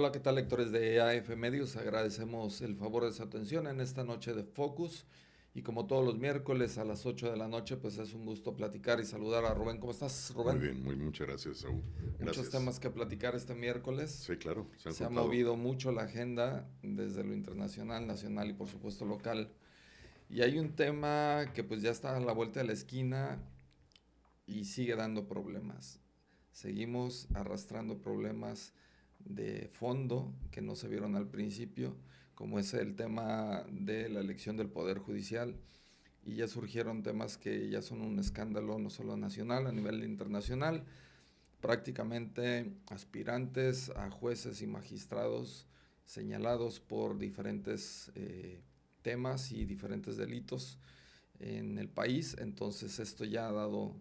Hola, ¿qué tal, lectores de AF Medios? Agradecemos el favor de su atención en esta noche de Focus. Y como todos los miércoles a las 8 de la noche, pues es un gusto platicar y saludar a Rubén. ¿Cómo estás, Muy Rubén? bien, muchas gracias, Saúl. Muchos Gracias. temas que platicar este miércoles. Sí, claro, se han Se ha juntado. movido mucho la agenda desde lo internacional, nacional y por supuesto local. Y hay un tema que pues ya está a la vuelta de la esquina y sigue dando problemas. Seguimos arrastrando problemas de fondo que no se vieron al principio, como es el tema de la elección del Poder Judicial. Y ya surgieron temas que ya son un escándalo no solo nacional, a nivel internacional. Prácticamente aspirantes a jueces y magistrados señalados por diferentes temas y diferentes delitos en el país. Entonces esto ya ha dado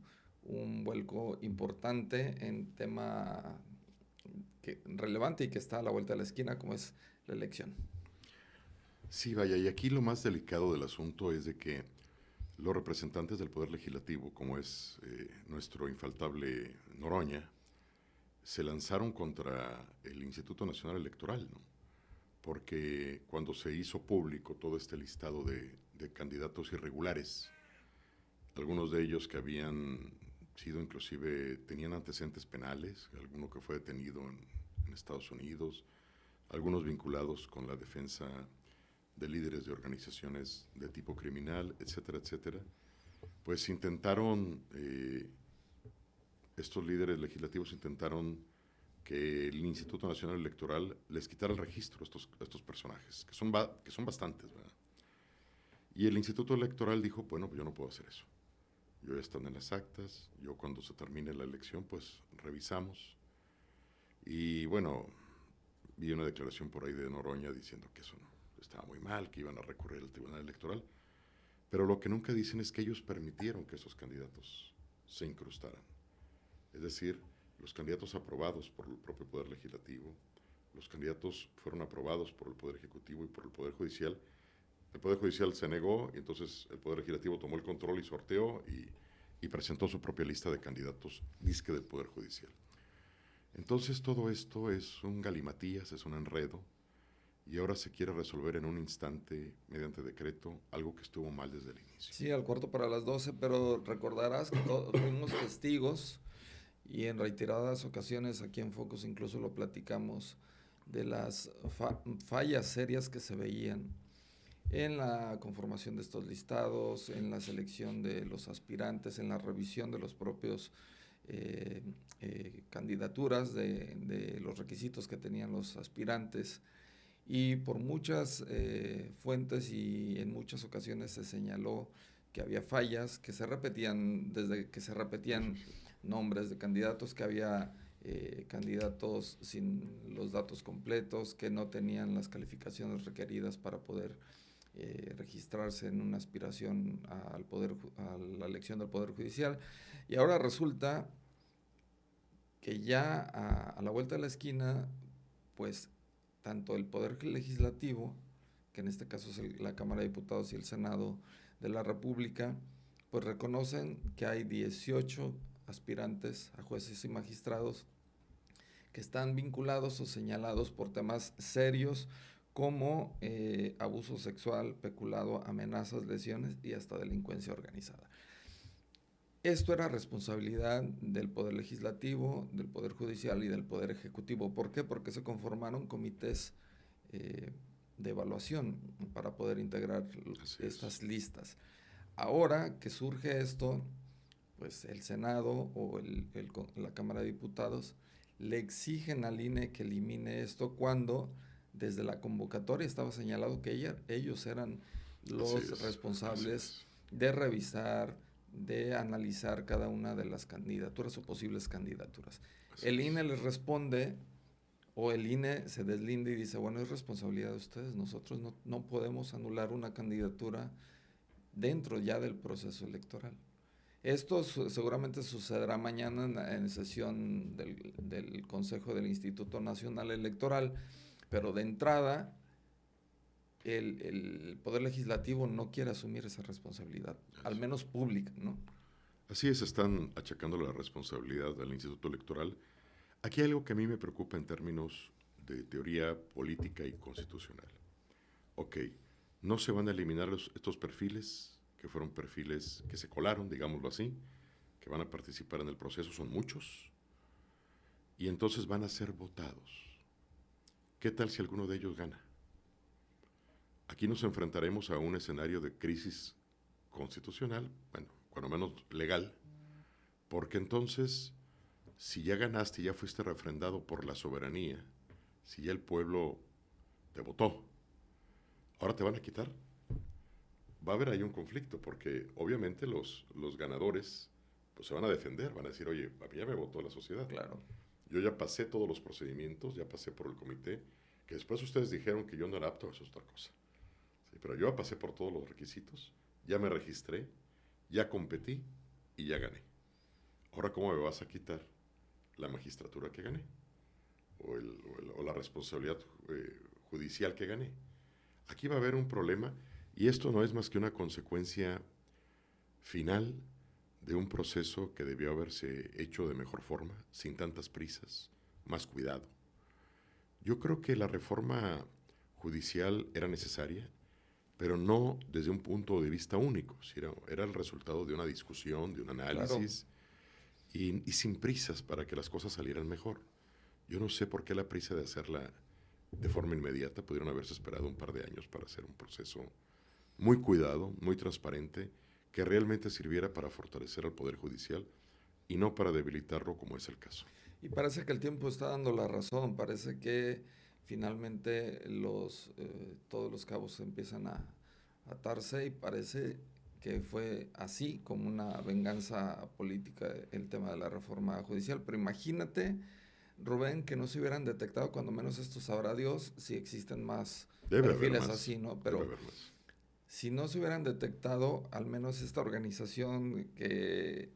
un vuelco importante en tema relevante y que está a la vuelta de la esquina, como es la elección. Sí, vaya, y aquí lo más delicado del asunto es de que los representantes del Poder Legislativo, como es nuestro infaltable Noroña, se lanzaron contra el Instituto Nacional Electoral, ¿no? Porque cuando se hizo público todo este listado de candidatos irregulares, algunos de ellos que habían sido inclusive, tenían antecedentes penales, alguno que fue detenido en Estados Unidos, algunos vinculados con la defensa de líderes de organizaciones de tipo criminal, etcétera, etcétera, pues intentaron, estos líderes legislativos intentaron que el Instituto Nacional Electoral les quitara el registro a estos personajes, que son bastantes, ¿verdad? Y el Instituto Electoral dijo, bueno, pues yo no puedo hacer eso. Yo ya están en las actas, yo cuando se termine la elección, pues revisamos. Y bueno, vi una declaración por ahí de Noroña diciendo que eso no, estaba muy mal, que iban a recurrir al Tribunal Electoral. Pero lo que nunca dicen es que ellos permitieron que esos candidatos se incrustaran. Es decir, los candidatos aprobados por el propio Poder Legislativo, los candidatos fueron aprobados por el Poder Ejecutivo y por el Poder Judicial. El Poder Judicial se negó y entonces el Poder Legislativo tomó el control y sorteó y presentó su propia lista de candidatos disque del Poder Judicial. Entonces todo esto es un galimatías, es un enredo, y ahora se quiere resolver en un instante, mediante decreto, algo que estuvo mal desde el inicio. Sí, al cuarto para las 12, pero recordarás que todos fuimos testigos y en reiteradas ocasiones aquí en Focus incluso lo platicamos de las fallas serias que se veían en la conformación de estos listados, en la selección de los aspirantes, en la revisión de los propios candidaturas, de los requisitos que tenían los aspirantes. Y por muchas fuentes y en muchas ocasiones se señaló que había fallas, que se repetían, desde que se Sí, sí, repetían sí. nombres de candidatos, que había candidatos sin los datos completos, que no tenían las calificaciones requeridas para poder registrarse en una aspiración al poder, a la elección del Poder Judicial. Y ahora resulta que ya a la vuelta de la esquina, pues tanto el Poder Legislativo, que en este caso es la Cámara de Diputados y el Senado de la República, pues reconocen que hay 18 aspirantes a jueces y magistrados que están vinculados o señalados por temas serios como abuso sexual, peculado, amenazas, lesiones y hasta delincuencia organizada. Esto era responsabilidad del Poder Legislativo, del Poder Judicial y del Poder Ejecutivo. ¿Por qué? Porque se conformaron comités eh, de evaluación para poder integrar Así es. estas listas. Ahora que surge esto, pues el Senado o la Cámara de Diputados le exigen al INE que elimine esto cuando desde la convocatoria estaba señalado que ellos eran Así los es. Así responsables es. de revisar, de analizar cada una de las candidaturas o posibles candidaturas. Así El INE es. les responde o el INE se deslinda y dice, bueno, es responsabilidad de ustedes, nosotros no podemos anular una candidatura dentro ya del proceso electoral. Esto seguramente sucederá mañana en sesión del Consejo del Instituto Nacional Electoral, pero de entrada el Poder Legislativo no quiere asumir esa responsabilidad, al menos pública, ¿no? Así es, están achacando la responsabilidad al Instituto Electoral. Aquí hay algo que a mí me preocupa en términos de teoría política y constitucional. Ok, no se van a eliminar estos perfiles, que fueron perfiles que se colaron, digámoslo así, que van a participar en el proceso, son muchos, y entonces van a ser votados. ¿Qué tal si alguno de ellos gana? Aquí nos enfrentaremos a un escenario de crisis constitucional, bueno, cuando menos legal, porque entonces, si ya ganaste, ya fuiste refrendado por la soberanía, si ya el pueblo te votó, ahora te van a quitar. Va a haber ahí un conflicto, porque obviamente los ganadores pues se van a defender, van a decir, oye, a mí ya me votó la sociedad. Claro. Yo ya pasé todos los procedimientos, ya pasé por el comité, que después ustedes dijeron que yo no era apto, eso es otra cosa. Sí, pero yo ya pasé por todos los requisitos, ya me registré, ya competí y ya gané. Ahora, ¿cómo me vas a quitar la magistratura que gané? O la responsabilidad judicial que gané. Aquí va a haber un problema, y esto no es más que una consecuencia final de un proceso que debió haberse hecho de mejor forma, sin tantas prisas, más cuidado. Yo creo que la reforma judicial era necesaria, pero no desde un punto de vista único. Era el resultado de una discusión, de un análisis, claro. y sin prisas para que las cosas salieran mejor. Yo no sé por qué la prisa de hacerla de forma inmediata. Pudieron haberse esperado un par de años para hacer un proceso muy cuidado, muy transparente, que realmente sirviera para fortalecer al Poder Judicial y no para debilitarlo, como es el caso. Y parece que el tiempo está dando la razón, parece que finalmente todos los cabos empiezan a atarse, y parece que fue así como una venganza política el tema de la reforma judicial. Pero imagínate, Rubén, que no se hubieran detectado, cuando menos esto sabrá Dios, si existen más perfiles así, ¿no? Pero si no se hubieran detectado, al menos esta organización que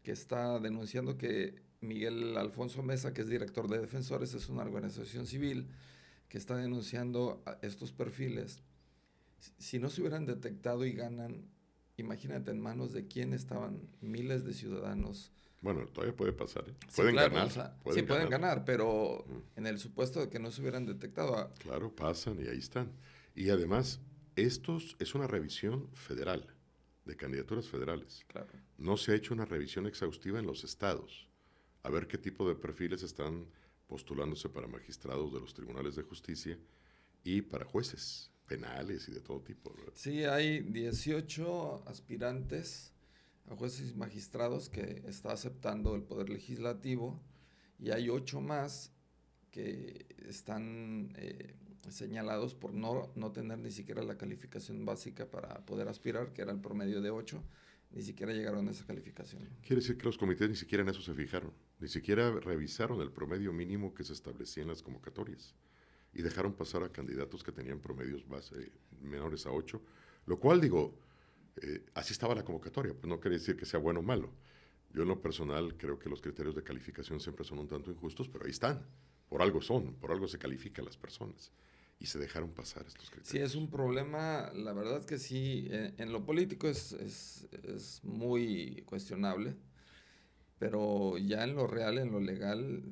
está denunciando, que Miguel Alfonso Mesa, que es director de Defensores, es una organización civil que está denunciando estos perfiles. Si no se hubieran detectado y ganan, imagínate en manos de quién estaban miles de ciudadanos. Bueno, todavía puede pasar, ¿eh? Sí, pueden ganar. O sea, pueden ganar, pero en el supuesto de que no se hubieran detectado. Claro, pasan y ahí están. Y además, esto es una revisión federal, de candidaturas federales. Claro. No se ha hecho una revisión exhaustiva en los estados, a ver qué tipo de perfiles están postulándose para magistrados de los tribunales de justicia y para jueces penales y de todo tipo, ¿verdad? Sí, hay 18 aspirantes a jueces y magistrados que está aceptando el Poder Legislativo, y hay 8 más que están señalados por no tener ni siquiera la calificación básica para poder aspirar, que era el promedio de 8, ni siquiera llegaron a esa calificación. Quiere decir que los comités ni siquiera en eso se fijaron, ni siquiera revisaron el promedio mínimo que se establecía en las convocatorias, y dejaron pasar a candidatos que tenían promedios menores a 8, lo cual, digo, así estaba la convocatoria, pues no quiere decir que sea bueno o malo. Yo en lo personal creo que los criterios de calificación siempre son un tanto injustos, pero ahí están, por algo se califican las personas, y se dejaron pasar estos criterios. Sí, es un problema, la verdad que sí, en lo político es muy cuestionable, pero ya en lo real, en lo legal,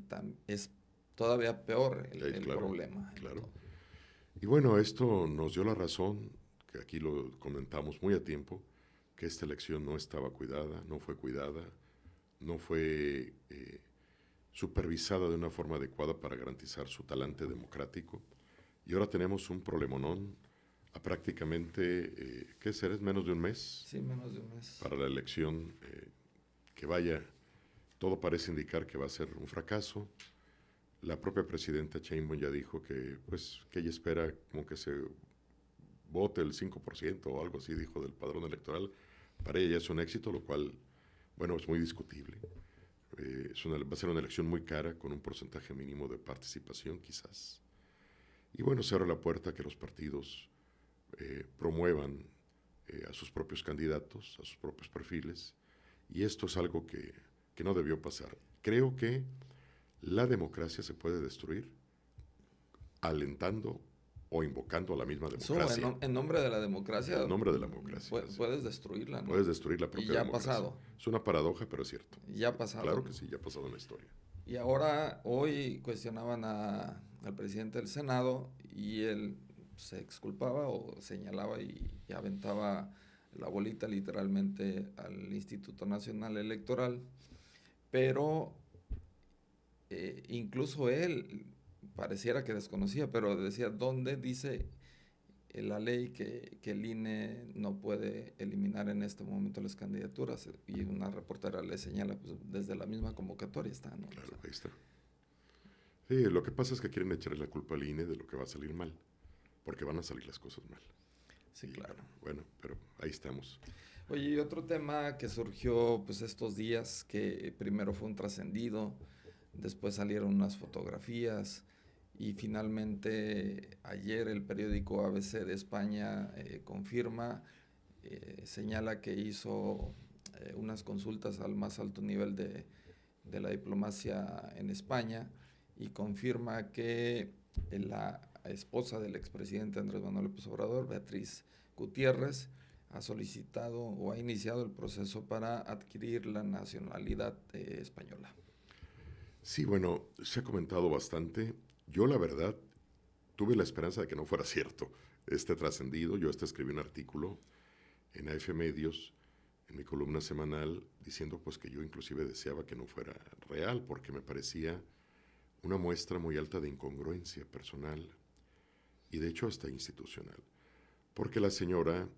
es todavía peor el problema. Claro. Y bueno, esto nos dio la razón, que aquí lo comentamos muy a tiempo, que esta elección no estaba cuidada, no fue cuidada, no fue supervisada de una forma adecuada para garantizar su talante democrático. Y ahora tenemos un problemonón a prácticamente, ¿qué será? ¿Es menos de un mes? Sí, menos de un mes. Para la elección que vaya, todo parece indicar que va a ser un fracaso. La propia presidenta Sheinbaum ya dijo que ella espera como que se vote el 5% o algo así, dijo, del padrón electoral. Para ella ya es un éxito, lo cual, bueno, es muy discutible. Va a ser una elección muy cara, con un porcentaje mínimo de participación, quizás. Y bueno, se abre la puerta a que los partidos promuevan a sus propios candidatos, a sus propios perfiles, y esto es algo que no debió pasar. Creo que la democracia se puede destruir alentando o invocando a la misma democracia. En nombre de la democracia. En nombre de la democracia. Puedes destruirla, ¿no? Puedes destruir la propia democracia. Y ya ha pasado. Es una paradoja, pero es cierto. Ya ha pasado. Claro que sí, ya ha pasado en la historia. Y ahora, hoy cuestionaban al presidente del Senado y él se exculpaba o señalaba y aventaba la bolita literalmente al Instituto Nacional Electoral, pero incluso él pareciera que desconocía, pero decía, ¿dónde dice la ley que el INE no puede eliminar en este momento las candidaturas? Y una reportera le señala, pues desde la misma convocatoria está, ¿no? Claro, O sea, ahí está. Sí, lo que pasa es que quieren echarle la culpa al INE de lo que va a salir mal, porque van a salir las cosas mal. sí, Y claro. bueno, pero ahí estamos. Oye, y otro tema que surgió pues estos días, que primero fue un trascendido, después salieron unas fotografías y finalmente ayer el periódico ABC de España confirma, señala que hizo unas consultas al más alto nivel de la diplomacia en España y confirma que la esposa del expresidente Andrés Manuel López Obrador, Beatriz Gutiérrez, ha solicitado o ha iniciado el proceso para adquirir la nacionalidad española. Sí, bueno, se ha comentado bastante. Yo, la verdad, tuve la esperanza de que no fuera cierto este trascendido. Yo hasta escribí un artículo en AF Medios, en mi columna semanal, diciendo pues que yo inclusive deseaba que no fuera real, porque me parecía una muestra muy alta de incongruencia personal y de hecho hasta institucional. Porque la señora,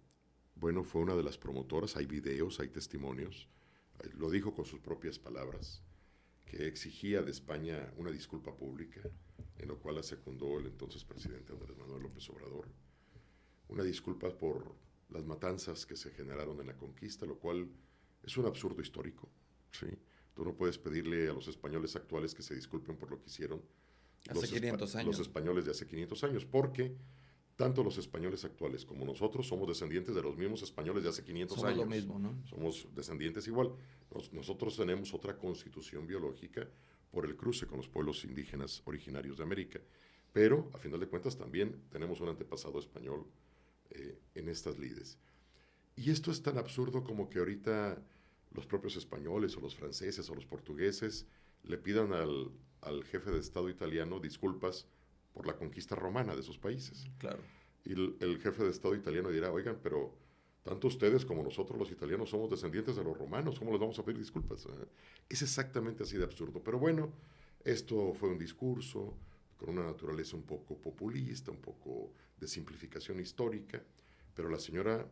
bueno, fue una de las promotoras, hay videos, hay testimonios, lo dijo con sus propias palabras, que exigía de España una disculpa pública, en lo cual la secundó el entonces presidente Andrés Manuel López Obrador, una disculpa por las matanzas que se generaron en la conquista, lo cual es un absurdo histórico, ¿sí? Tú no puedes pedirle a los españoles actuales que se disculpen por lo que hicieron Hace 500 los años. españoles de hace 500 años, porque tanto los españoles actuales como nosotros somos descendientes de los mismos españoles de hace 500 Somos años. lo mismo, ¿no? Somos descendientes igual. Nosotros tenemos otra constitución biológica por el cruce con los pueblos indígenas originarios de América. Pero, a final de cuentas, también tenemos un antepasado español en estas lides. Y esto es tan absurdo como que ahorita los propios españoles o los franceses o los portugueses le pidan al jefe de Estado italiano disculpas por la conquista romana de sus países. Claro. Y el jefe de Estado italiano dirá, oigan, pero tanto ustedes como nosotros los italianos somos descendientes de los romanos, ¿cómo les vamos a pedir disculpas? Es exactamente así de absurdo. Pero bueno, esto fue un discurso con una naturaleza un poco populista, un poco de simplificación histórica, pero la señora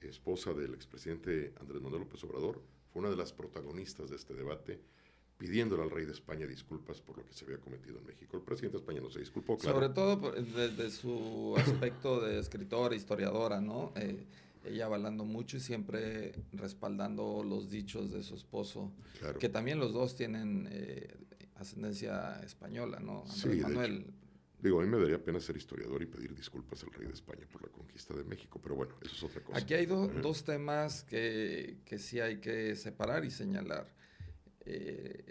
esposa del expresidente Andrés Manuel López Obrador fue una de las protagonistas de este debate, pidiéndole al rey de España disculpas por lo que se había cometido en México. El presidente de España no se disculpó, claro. Sobre todo desde su aspecto de escritora, historiadora, ¿no? Ella avalando mucho y siempre respaldando los dichos de su esposo, Claro. que también los dos tienen ascendencia española, ¿no? Andrés Sí, Manuel. de hecho. Digo, a mí me daría pena ser historiador y pedir disculpas al rey de España por la conquista de México, pero bueno, eso es otra cosa. Aquí hay dos temas que sí hay que separar y señalar.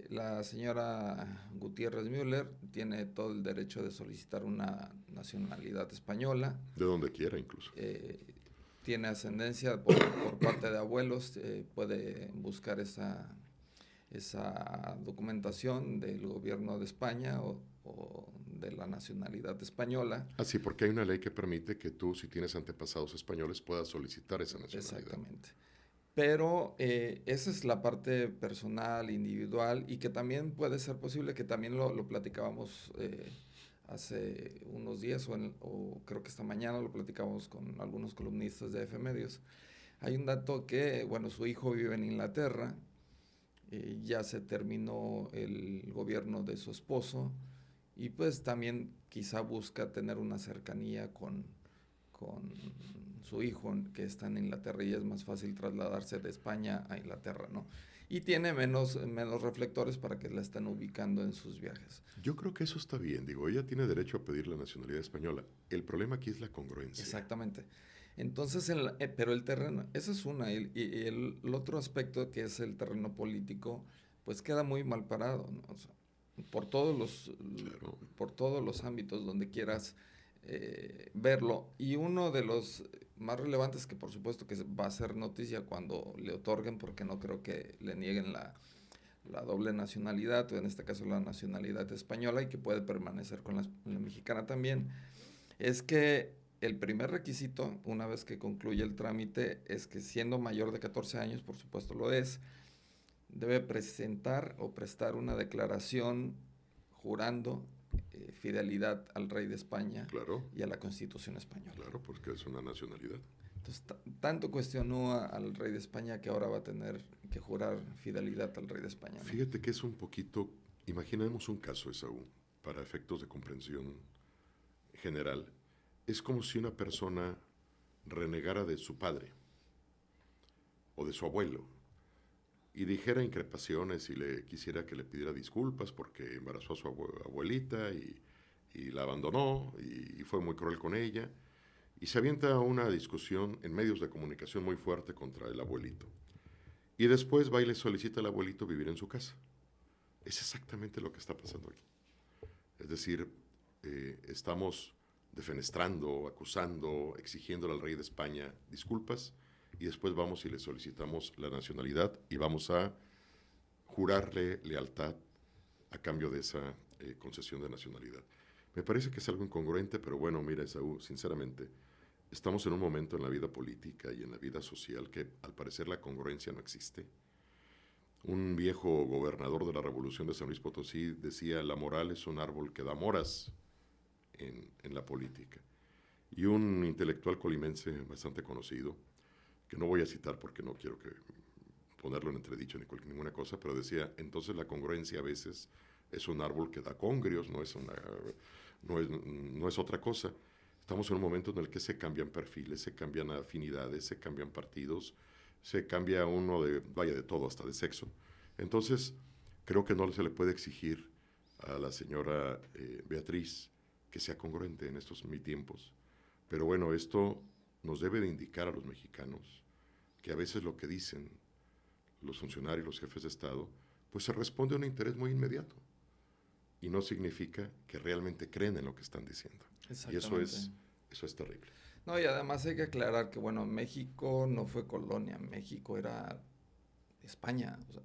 La señora Gutiérrez Müller tiene todo el derecho de solicitar una nacionalidad española. De donde quiera, incluso. Tiene ascendencia por parte de abuelos, puede buscar esa documentación del gobierno de España o de la nacionalidad española. Ah, sí, porque hay una ley que permite que tú, si tienes antepasados españoles, puedas solicitar esa nacionalidad. Exactamente. Pero esa es la parte personal, individual, y que también puede ser posible, que también lo platicábamos hace unos días, o creo que esta mañana lo platicábamos con algunos columnistas de F Medios. Hay un dato que, bueno, su hijo vive en Inglaterra, ya se terminó el gobierno de su esposo, y pues también quizá busca tener una cercanía con su hijo que está en Inglaterra y es más fácil trasladarse de España a Inglaterra, ¿no? Y tiene menos reflectores para que la estén ubicando en sus viajes. Yo creo que eso está bien, digo, ella tiene derecho a pedir la nacionalidad española. El problema aquí es la congruencia. Exactamente. Entonces, pero el terreno, esa es una, y el otro aspecto que es el terreno político, pues queda muy mal parado, ¿no? O sea, por todos los ámbitos donde quieras verlo. Y uno de los más relevantes, que por supuesto que va a ser noticia cuando le otorguen, porque no creo que le nieguen la la doble nacionalidad, o en este caso la nacionalidad española, y que puede permanecer con la mexicana también, es que el primer requisito, una vez que concluye el trámite, es que siendo mayor de 14 años, por supuesto lo es, debe presentar o prestar una declaración jurando fidelidad al rey de España Claro, y a la Constitución española. claro, porque es una nacionalidad. Entonces, tanto cuestionó al rey de España que ahora va a tener que jurar fidelidad al rey de España, ¿no? Fíjate que es un poquito, imaginemos un caso, Esaú, para efectos de comprensión general. Es como si una persona renegara de su padre o de su abuelo y dijera increpaciones y le quisiera que le pidiera disculpas porque embarazó a su abuelita y la abandonó y fue muy cruel con ella. Y se avienta una discusión en medios de comunicación muy fuerte contra el abuelito. Y después va y le solicita al abuelito vivir en su casa. Es exactamente lo que está pasando aquí. Es decir, estamos defenestrando, acusando, exigiéndole al rey de España disculpas, y después vamos y le solicitamos la nacionalidad y vamos a jurarle lealtad a cambio de esa concesión de nacionalidad. Me parece que es algo incongruente, pero bueno, mira, Esaú, sinceramente, estamos en un momento en la vida política y en la vida social que al parecer la congruencia no existe. Un viejo gobernador de la Revolución de San Luis Potosí decía, la moral es un árbol que da moras en la política. Y un intelectual colimense bastante conocido, que no voy a citar porque no quiero que ponerlo en entredicho ni ninguna cosa, pero decía, entonces la congruencia a veces es un árbol que da congrios, no es otra cosa. Estamos en un momento en el que se cambian perfiles, se cambian afinidades, se cambian partidos, se cambia uno de todo, hasta de sexo. Entonces, creo que no se le puede exigir a la señora Beatriz que sea congruente en estos tiempos. Pero bueno, esto nos debe de indicar a los mexicanos que a veces lo que dicen los funcionarios, los jefes de Estado, pues se responde a un interés muy inmediato. Y no significa que realmente creen en lo que están diciendo. Y eso es terrible. No, y además hay que aclarar que, bueno, México no fue colonia, México era España. O sea,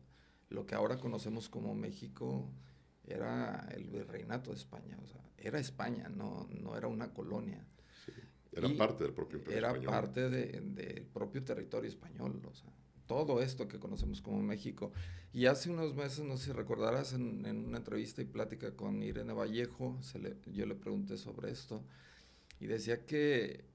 lo que ahora conocemos como México era el virreinato de España, o sea, era España, no era una colonia. Sí, era parte del propio imperio español. Era parte del propio territorio español, o sea, todo esto que conocemos como México. Y hace unos meses, no sé si recordarás, en una entrevista y plática con Irene Vallejo, yo le pregunté sobre esto, y decía que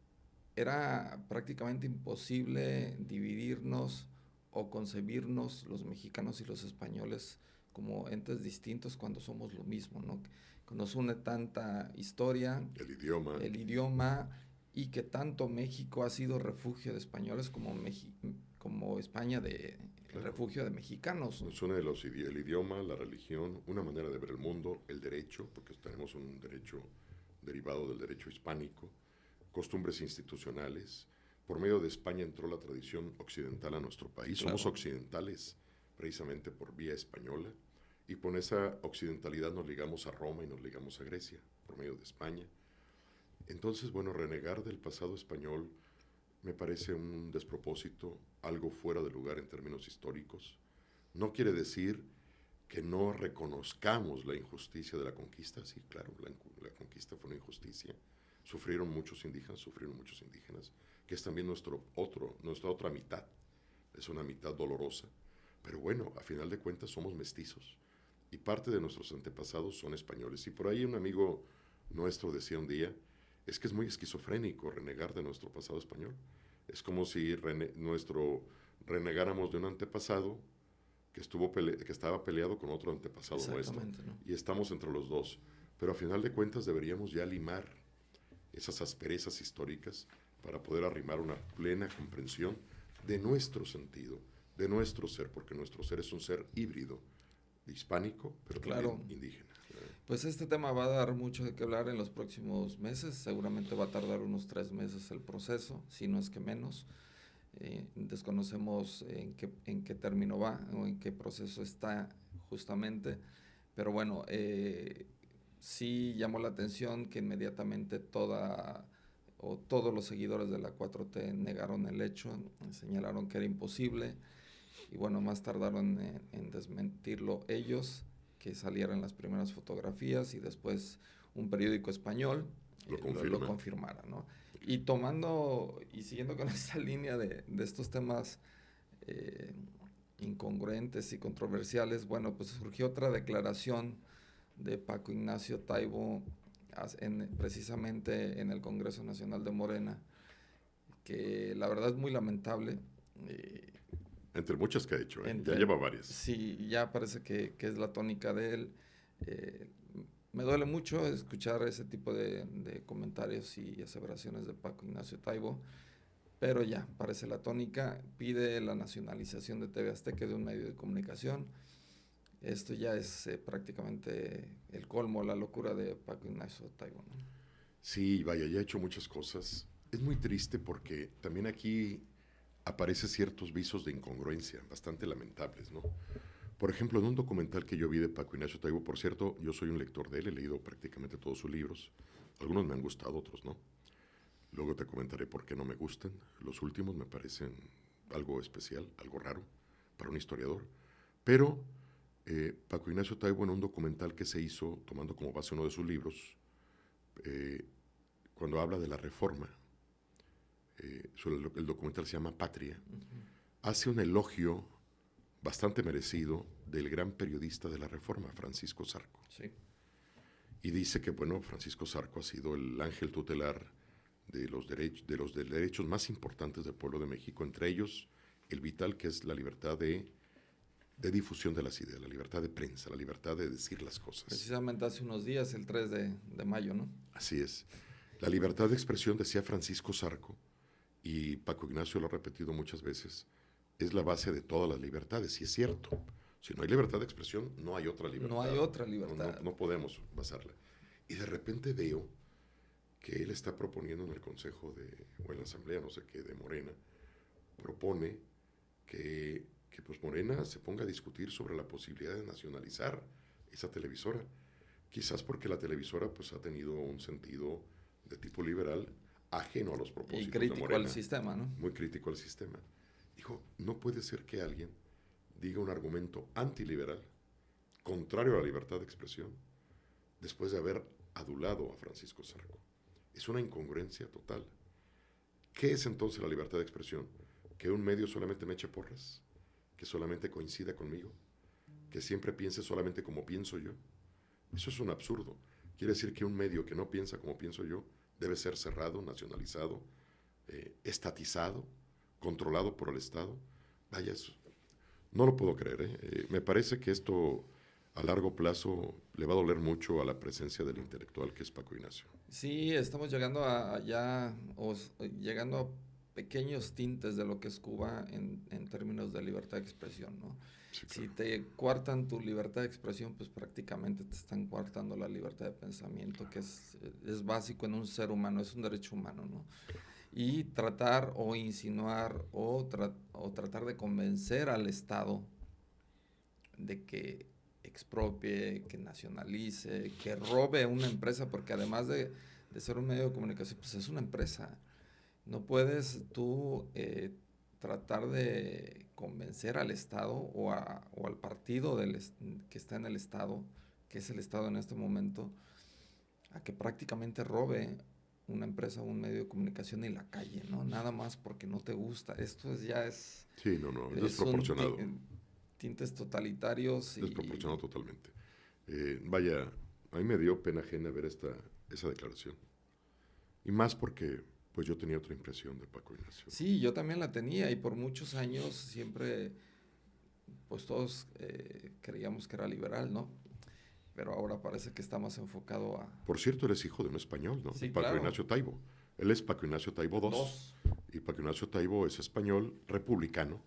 era prácticamente imposible dividirnos o concebirnos los mexicanos y los españoles como entes distintos cuando somos lo mismo, ¿no? Que nos une tanta historia, el idioma, y que tanto México ha sido refugio de españoles como España refugio de mexicanos. Nos une el idioma, la religión, una manera de ver el mundo, el derecho, porque tenemos un derecho derivado del derecho hispánico, costumbres institucionales. Por medio de España entró la tradición occidental a nuestro país. Claro. Somos occidentales precisamente por vía española, y con esa occidentalidad nos ligamos a Roma y nos ligamos a Grecia por medio de España. Entonces, bueno, renegar del pasado español me parece un despropósito, algo fuera de lugar en términos históricos. No quiere decir que no reconozcamos la injusticia de la conquista. Sí, claro, la conquista fue una injusticia. Sufrieron muchos indígenas, que es también nuestra otra mitad. Es una mitad dolorosa. Pero bueno, a final de cuentas somos mestizos. Y parte de nuestros antepasados son españoles. Y por ahí un amigo nuestro decía un día, es que es muy esquizofrénico renegar de nuestro pasado español. Es como si renegáramos de un antepasado que estaba peleado con otro antepasado nuestro. ¿No? Y estamos entre los dos. Pero a final de cuentas deberíamos ya limar esas asperezas históricas para poder arrimar una plena comprensión de nuestro sentido, de nuestro ser, porque nuestro ser es un ser híbrido, hispánico, pero también indígena. Pues este tema va a dar mucho de qué hablar en los próximos meses. Seguramente va a tardar unos 3 meses el proceso, si no es que menos. Desconocemos en qué término va o en qué proceso está justamente. Pero bueno, sí llamó la atención que inmediatamente todos los seguidores de la 4T negaron el hecho, señalaron que era imposible. y bueno, más tardaron en desmentirlo ellos, que salieran las primeras fotografías y después un periódico español lo confirmara, ¿no? Y tomando y siguiendo con esta línea de estos temas incongruentes y controversiales, bueno, pues surgió otra declaración de Paco Ignacio Taibo precisamente en el Congreso Nacional de Morena, que la verdad es muy lamentable. Entre muchas que ha hecho, ya lleva varias. Sí, ya parece que es la tónica de él. Me duele mucho escuchar ese tipo de comentarios y aseveraciones de Paco Ignacio Taibo, pero ya, parece la tónica. Pide la nacionalización de TV Azteca, de un medio de comunicación. Esto ya es prácticamente el colmo, la locura de Paco Ignacio Taibo, ¿no? Sí, vaya, ya ha hecho muchas cosas. Es muy triste porque también aquí aparecen ciertos visos de incongruencia, bastante lamentables, ¿no? Por ejemplo, en un documental que yo vi de Paco Ignacio Taibo, por cierto, yo soy un lector de él, he leído prácticamente todos sus libros. Algunos me han gustado, otros no. Luego te comentaré por qué no me gustan. Los últimos me parecen algo especial, algo raro para un historiador. Pero Paco Ignacio Taibo, en un documental que se hizo, tomando como base uno de sus libros, cuando habla de la Reforma, el documental se llama Patria, hace un elogio bastante merecido del gran periodista de la Reforma, Francisco Zarco. Sí. Y dice que, bueno, Francisco Zarco ha sido el ángel tutelar de los derechos más importantes del pueblo de México, entre ellos el vital, que es la libertad de difusión de las ideas, la libertad de prensa, la libertad de decir las cosas. Precisamente hace unos días, el 3 de mayo, ¿no? Así es. La libertad de expresión, decía Francisco Zarco, y Paco Ignacio lo ha repetido muchas veces, es la base de todas las libertades, y es cierto. Si no hay libertad de expresión, no hay otra libertad. No hay otra libertad. No podemos basarla. Y de repente veo que él está proponiendo en el Consejo o en la Asamblea, no sé qué, de Morena, propone que pues Morena se ponga a discutir sobre la posibilidad de nacionalizar esa televisora. Quizás porque la televisora pues ha tenido un sentido de tipo liberal ajeno a los propósitos y crítico de Morena. al sistema, ¿no? Muy crítico al sistema. Dijo, no puede ser que alguien diga un argumento antiliberal, contrario a la libertad de expresión, después de haber adulado a Francisco Zarco. Es una incongruencia total. ¿Qué es entonces la libertad de expresión? ¿Que un medio solamente me eche porras? ¿Que solamente coincida conmigo? ¿Que siempre piense solamente como pienso yo? Eso es un absurdo. Quiere decir que un medio que no piensa como pienso yo debe ser cerrado, nacionalizado, estatizado, controlado por el Estado. Vaya, eso, no lo puedo creer. Me parece que esto a largo plazo le va a doler mucho a la presencia del intelectual que es Paco Ignacio. Sí, estamos llegando llegando a pequeños tintes de lo que es Cuba en términos de libertad de expresión, ¿no? Sí, claro. Si te coartan tu libertad de expresión, pues prácticamente te están coartando la libertad de pensamiento, que es básico en un ser humano, es un derecho humano, ¿no? Y tratar o insinuar o tratar de convencer al Estado de que expropie, que nacionalice, que robe una empresa, porque además de ser un medio de comunicación, pues es una empresa. No puedes tú tratar de convencer al Estado o al partido que está en el Estado, que es el Estado en este momento, a que prácticamente robe una empresa o un medio de comunicación en la calle, ¿no? Nada más porque no te gusta. Esto ya es... Sí, es desproporcionado. Tintes totalitarios. Desproporcionado totalmente. Vaya, a mí me dio pena ajena ver esa declaración. Y más porque pues yo tenía otra impresión de Paco Ignacio. Sí, yo también la tenía y por muchos años siempre, pues todos creíamos que era liberal, ¿no? Pero ahora parece que está más enfocado a... Por cierto, eres hijo de un español, ¿no? Sí, Paco claro. Ignacio Taibo. Él es Paco Ignacio Taibo II. Y Paco Ignacio Taibo es español republicano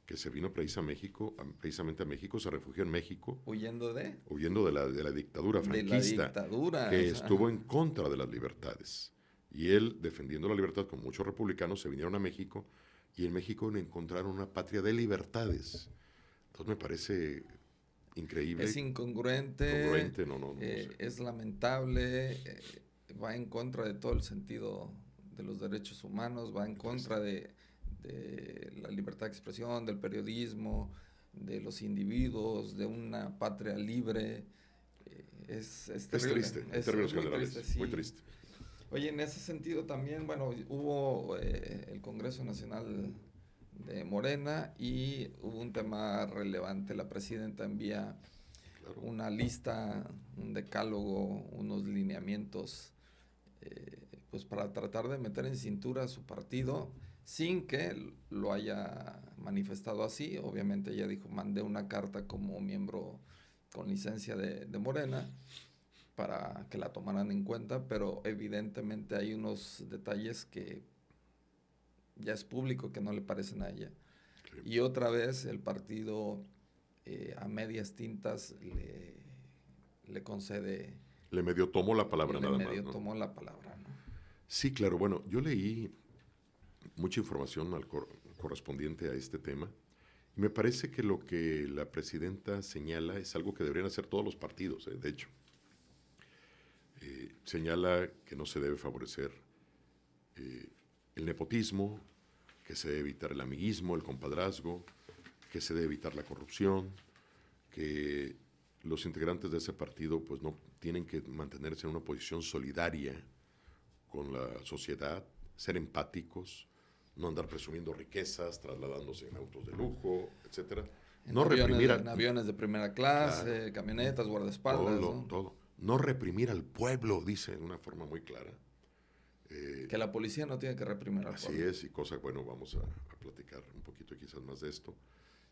que se vino precisamente a México, se refugió en México. ¿Huyendo de? Huyendo de la dictadura franquista. De la dictadura. Que estuvo en contra de las libertades. Y él, defendiendo la libertad con muchos republicanos, se vinieron a México y en México encontraron una patria de libertades. Entonces me parece increíble. Es incongruente. No sé. Es lamentable. Va en contra de todo el sentido de los derechos humanos. Va en contra de de la libertad de expresión, del periodismo, de los individuos, de una patria libre. Es terrible. Es triste, en términos generales, triste, sí. muy triste. Oye, en ese sentido también, bueno, hubo el Congreso Nacional de Morena y hubo un tema relevante. La presidenta envía una lista, un decálogo, unos lineamientos, pues para tratar de meter en cintura a su partido sin que lo haya manifestado así. Obviamente ella dijo, mandé una carta como miembro con licencia de Morena para que la tomaran en cuenta, pero evidentemente hay unos detalles que ya es público que no le parecen a ella. Sí. Y otra vez el partido a medias tintas le concede... Le medio tomó la palabra nada más. Le medio tomó la palabra, ¿no? Sí, claro. Bueno, yo leí mucha información correspondiente a este tema y me parece que lo que la presidenta señala es algo que deberían hacer todos los partidos, de hecho. Señala que no se debe favorecer el nepotismo, que se debe evitar el amiguismo, el compadrazgo, que se debe evitar la corrupción, que los integrantes de ese partido pues no tienen que mantenerse en una posición solidaria con la sociedad, ser empáticos, no andar presumiendo riquezas, trasladándose en autos de lujo, etcétera. No en aviones de primera clase, claro, camionetas, guardaespaldas. Todo. No reprimir al pueblo, dice de una forma muy clara. Que la policía no tiene que reprimir al pueblo. Así es, y cosa, bueno, vamos a platicar un poquito quizás más de esto.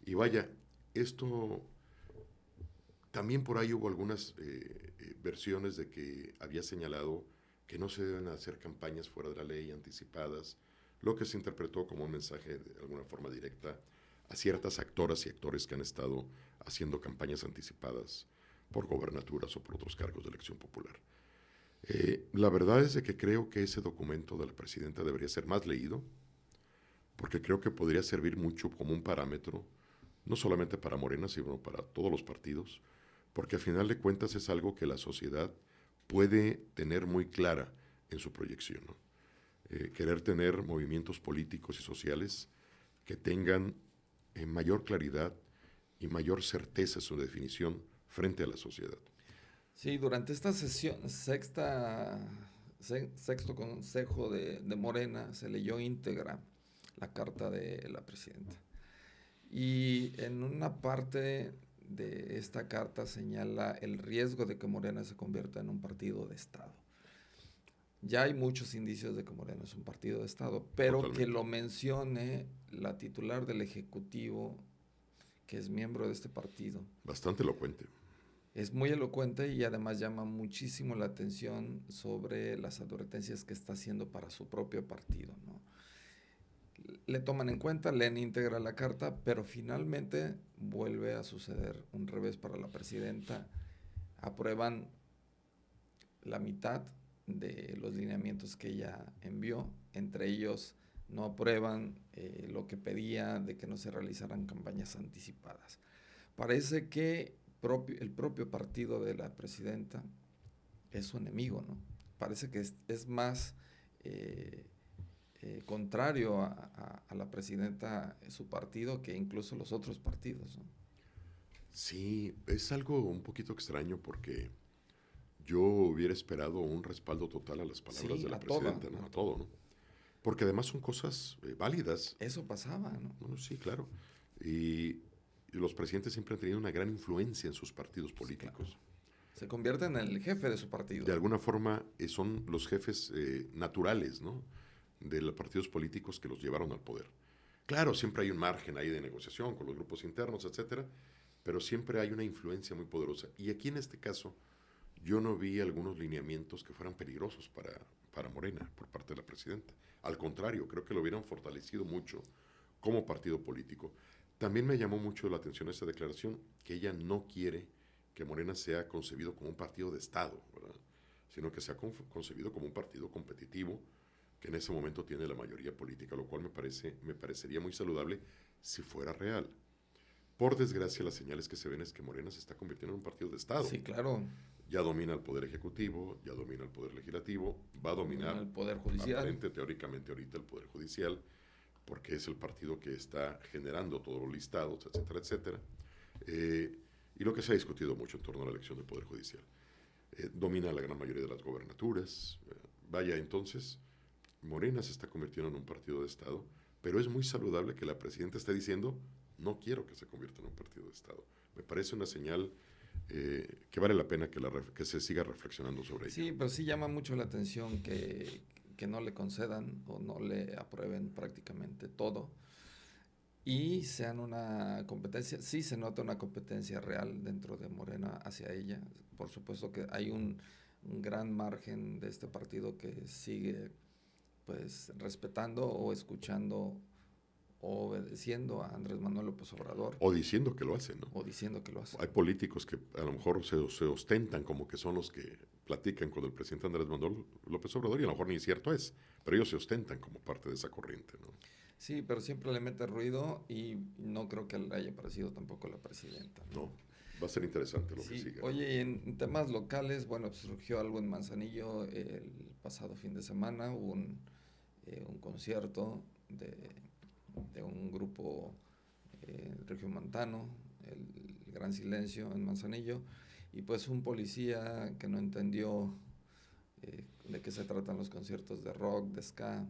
Y vaya, esto, también por ahí hubo algunas versiones de que había señalado que no se deben hacer campañas fuera de la ley, anticipadas, lo que se interpretó como un mensaje de alguna forma directa a ciertas actoras y actores que han estado haciendo campañas anticipadas por gobernaturas o por otros cargos de elección popular. La verdad es de que creo que ese documento de la presidenta debería ser más leído, porque creo que podría servir mucho como un parámetro, no solamente para Morena, sino para todos los partidos, porque a final de cuentas es algo que la sociedad puede tener muy clara en su proyección, ¿no? Querer tener movimientos políticos y sociales que tengan mayor claridad y mayor certeza en su definición frente a la sociedad. Sí, durante esta sesión, sexto consejo de Morena, se leyó íntegra la carta de la presidenta. Y en una parte de esta carta señala el riesgo de que Morena se convierta en un partido de Estado. Ya hay muchos indicios de que Morena es un partido de Estado, pero totalmente. Que lo mencione la titular del Ejecutivo, que es miembro de este partido. Bastante elocuente. Es muy elocuente y además llama muchísimo la atención sobre las advertencias que está haciendo para su propio partido, ¿no? Le toman en cuenta, leen íntegra la carta, pero finalmente vuelve a suceder un revés para la presidenta. Aprueban la mitad de los lineamientos que ella envió, entre ellos no aprueban lo que pedía de que no se realizaran campañas anticipadas. Parece que el propio partido de la presidenta es su enemigo, ¿no? Parece que es más contrario a la presidenta, su partido, que incluso los otros partidos, ¿no? Sí, es algo un poquito extraño porque yo hubiera esperado un respaldo total a las palabras de la presidenta, ¿no? A todo, ¿no? Porque además son cosas válidas. Eso pasaba, ¿no? Bueno, sí, claro. Y los presidentes siempre han tenido una gran influencia en sus partidos políticos. Sí, claro. Se convierten en el jefe de su partido. De alguna forma son los jefes naturales, ¿no? De los partidos políticos que los llevaron al poder. Claro, siempre hay un margen ahí de negociación con los grupos internos, etcétera, pero siempre hay una influencia muy poderosa. Y aquí en este caso, yo no vi algunos lineamientos que fueran peligrosos para Morena por parte de la presidenta. Al contrario, creo que lo hubieran fortalecido mucho como partido político. También me llamó mucho la atención esa declaración, que ella no quiere que Morena sea concebido como un partido de Estado, ¿verdad? Sino que sea concebido como un partido competitivo, que en ese momento tiene la mayoría política, lo cual me parecería muy saludable si fuera real. Por desgracia, las señales que se ven es que Morena se está convirtiendo en un partido de Estado. Sí, claro. Ya domina el Poder Ejecutivo, ya domina el Poder Legislativo, va a dominar el Poder Judicial. Aparente, teóricamente ahorita el Poder Judicial, porque es el partido que está generando todos los listados, etcétera, etcétera. Y lo que se ha discutido mucho en torno a la elección del Poder Judicial. Domina la gran mayoría de las gobernaturas. Vaya, entonces, Morena se está convirtiendo en un partido de Estado, pero es muy saludable que la presidenta esté diciendo, no quiero que se convierta en un partido de Estado. Me parece una señal que vale la pena que se siga reflexionando sobre ello. Sí, pero sí llama mucho la atención que no le concedan o no le aprueben prácticamente todo y sean una competencia. Sí se nota una competencia real dentro de Morena hacia ella. Por supuesto que hay un gran margen de este partido que sigue pues respetando o escuchando o obedeciendo a Andrés Manuel López Obrador. O diciendo que lo hacen, ¿no? O diciendo que lo hacen. Hay políticos que a lo mejor se ostentan como que son los que platican con el presidente Andrés Manuel López Obrador y a lo mejor ni cierto es, pero ellos se ostentan como parte de esa corriente, ¿no? Sí, pero siempre le mete ruido y no creo que le haya parecido tampoco la presidenta, ¿no? No, va a ser interesante lo Sí, que sigue. oye, y en temas locales, bueno, pues surgió algo en Manzanillo el pasado fin de semana, hubo un concierto de un grupo regiomontano, el Gran Silencio en Manzanillo, y pues un policía que no entendió de qué se tratan los conciertos de rock, de ska,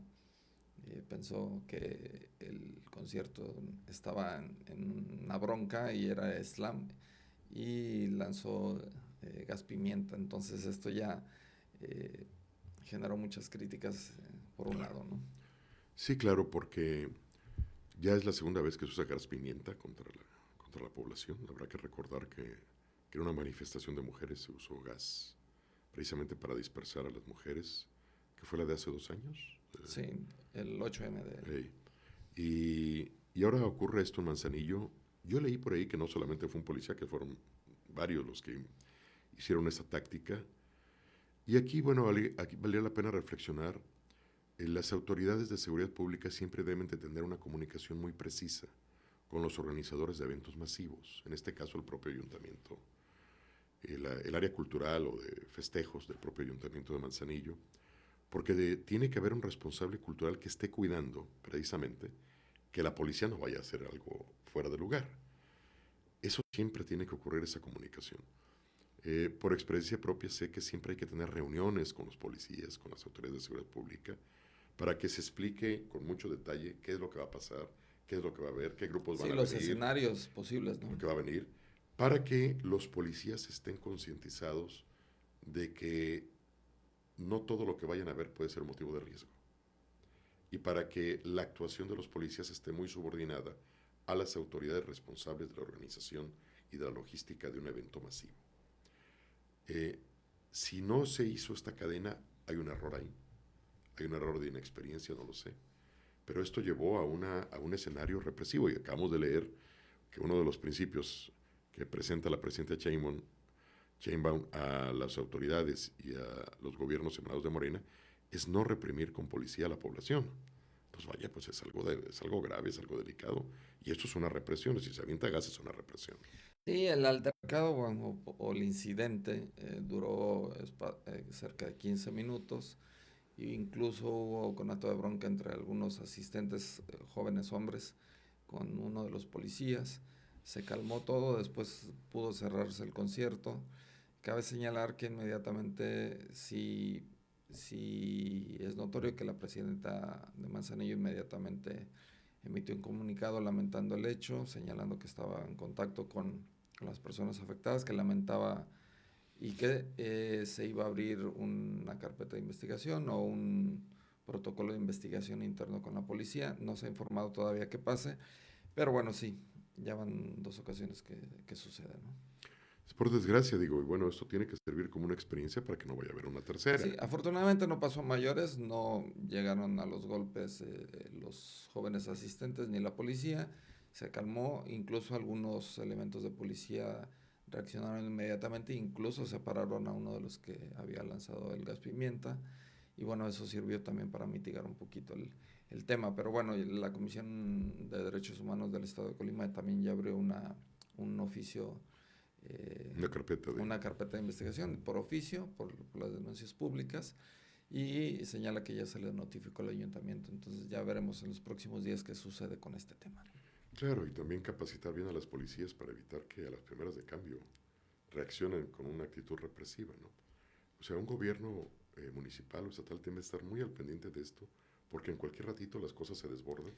pensó que el concierto estaba en una bronca y era slam y lanzó gas pimienta. Entonces esto ya eh, generó muchas críticas por un lado, ¿no? Sí, claro, porque ya es la segunda vez que se usa gas pimienta contra la población. Habrá que recordar que en una manifestación de mujeres se usó gas precisamente para dispersar a las mujeres, que fue la de hace 2 años. Sí, el 8M de... Y ahora ocurre esto en Manzanillo. Yo leí por ahí que no solamente fue un policía, que fueron varios los que hicieron esa táctica. Y aquí, bueno, aquí valía la pena reflexionar. Las autoridades de seguridad pública siempre deben de tener una comunicación muy precisa con los organizadores de eventos masivos, en este caso el propio ayuntamiento, el área cultural o de festejos del propio ayuntamiento de Manzanillo, porque tiene que haber un responsable cultural que esté cuidando precisamente que la policía no vaya a hacer algo fuera de lugar. Eso siempre tiene que ocurrir, esa comunicación. Por experiencia propia sé que siempre hay que tener reuniones con los policías, con las autoridades de seguridad pública, para que se explique con mucho detalle qué es lo que va a pasar, qué es lo que va a haber, qué grupos van a venir. Sí, los escenarios posibles, ¿no? Lo que va a venir, para que los policías estén concientizados de que no todo lo que vayan a ver puede ser motivo de riesgo. Y para que la actuación de los policías esté muy subordinada a las autoridades responsables de la organización y de la logística de un evento masivo. Si no se hizo esta cadena, hay un error ahí. Hay un error de inexperiencia, no lo sé. Pero esto llevó a un escenario represivo. Y acabamos de leer que uno de los principios que presenta la presidenta Sheinbaum a las autoridades y a los gobiernos emanados de Morena es no reprimir con policía a la población. Pues vaya, pues es algo grave, es algo delicado. Y esto es una represión. Si se avienta gas es una represión. Sí, el altercado bueno, o el incidente duró cerca de 15 minutos e incluso hubo conato de bronca entre algunos asistentes jóvenes hombres con uno de los policías. Se calmó todo, después pudo cerrarse el concierto. Cabe señalar que inmediatamente sí es notorio que la presidenta de Manzanillo inmediatamente emitió un comunicado lamentando el hecho, señalando que estaba en contacto con las personas afectadas, que lamentaba y que se iba a abrir una carpeta de investigación o un protocolo de investigación interno con la policía. No se ha informado todavía qué pase, pero bueno, sí, ya van 2 ocasiones que sucede, ¿no? Es por desgracia, digo, y bueno, esto tiene que servir como una experiencia para que no vaya a haber una tercera. Sí, afortunadamente no pasó a mayores, no llegaron a los golpes los jóvenes asistentes ni la policía, se calmó, incluso algunos elementos de policía reaccionaron inmediatamente, incluso separaron a uno de los que había lanzado el gas pimienta, y bueno, eso sirvió también para mitigar un poquito el tema, pero bueno, la Comisión de Derechos Humanos del Estado de Colima también ya abrió un oficio, Una carpeta de... una carpeta de investigación por oficio, por las denuncias públicas, y señala que ya se le notificó al ayuntamiento. Entonces ya veremos en los próximos días qué sucede con este tema. Claro, y también capacitar bien a las policías para evitar que a las primeras de cambio reaccionen con una actitud represiva, ¿no? O sea, un gobierno municipal o estatal tiene que estar muy al pendiente de esto, porque en cualquier ratito las cosas se desbordan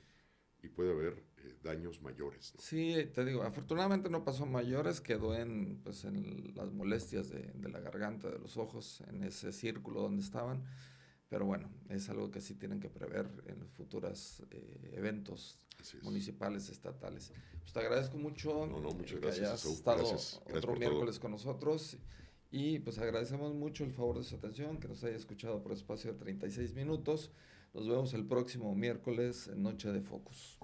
y puede haber daños mayores, ¿no? Sí, te digo, afortunadamente no pasó a mayores, quedó pues, en las molestias de la garganta, de los ojos, en ese círculo donde estaban. Pero bueno, es algo que sí tienen que prever en los futuros eventos municipales, estatales. Pues te agradezco mucho No, muchas que gracias, hayas Esaú. estado Gracias otro por miércoles todo. con nosotros y pues agradecemos mucho el favor de su atención, que nos haya escuchado por espacio de 36 minutos. Nos vemos el próximo miércoles en Noche de Focus.